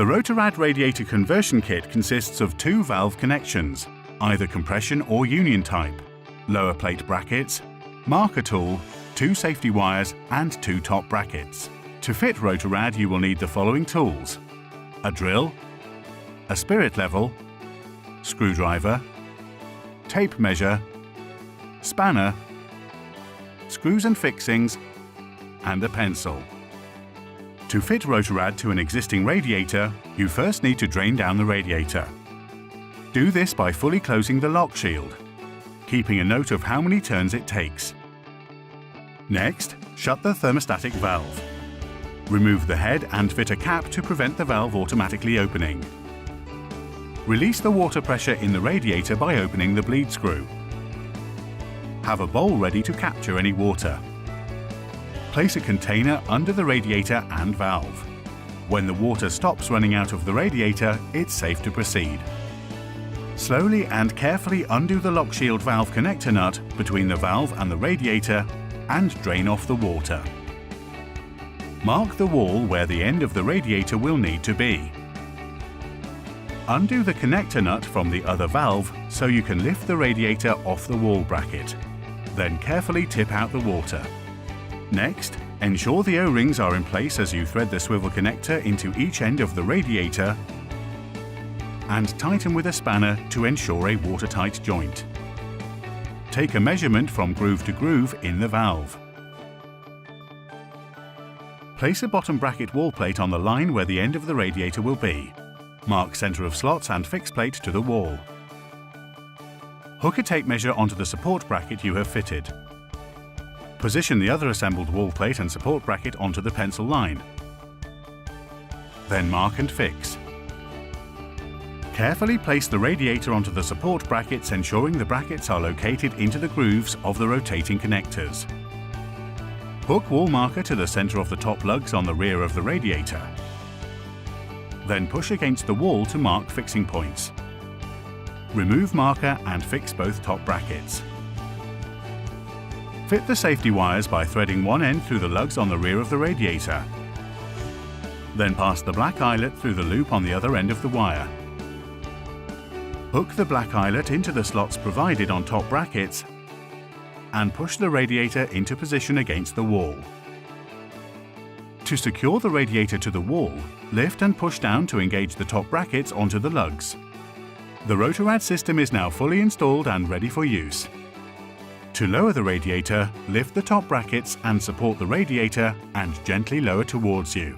The RotaRad radiator conversion kit consists of 2 valve connections, either compression or union type, lower plate brackets, marker tool, 2 safety wires and 2 top brackets. To fit RotaRad you will need the following tools: a drill, a spirit level, screwdriver, tape measure, spanner, screws and fixings, and a pencil. To fit RotaRad to an existing radiator, you first need to drain down the radiator. Do this by fully closing the lock shield, keeping a note of how many turns it takes. Next, shut the thermostatic valve. Remove the head and fit a cap to prevent the valve automatically opening. Release the water pressure in the radiator by opening the bleed screw. Have a bowl ready to capture any water. Place a container under the radiator and valve. When the water stops running out of the radiator, it's safe to proceed. Slowly and carefully undo the lock shield valve connector nut between the valve and the radiator and drain off the water. Mark the wall where the end of the radiator will need to be. Undo the connector nut from the other valve so you can lift the radiator off the wall bracket. Then carefully tip out the water. Next, ensure the O-rings are in place as you thread the swivel connector into each end of the radiator and tighten with a spanner to ensure a watertight joint. Take a measurement from groove to groove in the valve. Place a bottom bracket wall plate on the line where the end of the radiator will be. Mark center of slots and fix plate to the wall. Hook a tape measure onto the support bracket you have fitted. Position the other assembled wall plate and support bracket onto the pencil line. Then mark and fix. Carefully place the radiator onto the support brackets, ensuring the brackets are located into the grooves of the rotating connectors. Hook wall marker to the center of the top lugs on the rear of the radiator. Then push against the wall to mark fixing points. Remove marker and fix both top brackets. Fit the safety wires by threading one end through the lugs on the rear of the radiator. Then pass the black eyelet through the loop on the other end of the wire. Hook the black eyelet into the slots provided on top brackets and push the radiator into position against the wall. To secure the radiator to the wall, lift and push down to engage the top brackets onto the lugs. The RotaRad system is now fully installed and ready for use. To lower the radiator, lift the top brackets and support the radiator and gently lower towards you.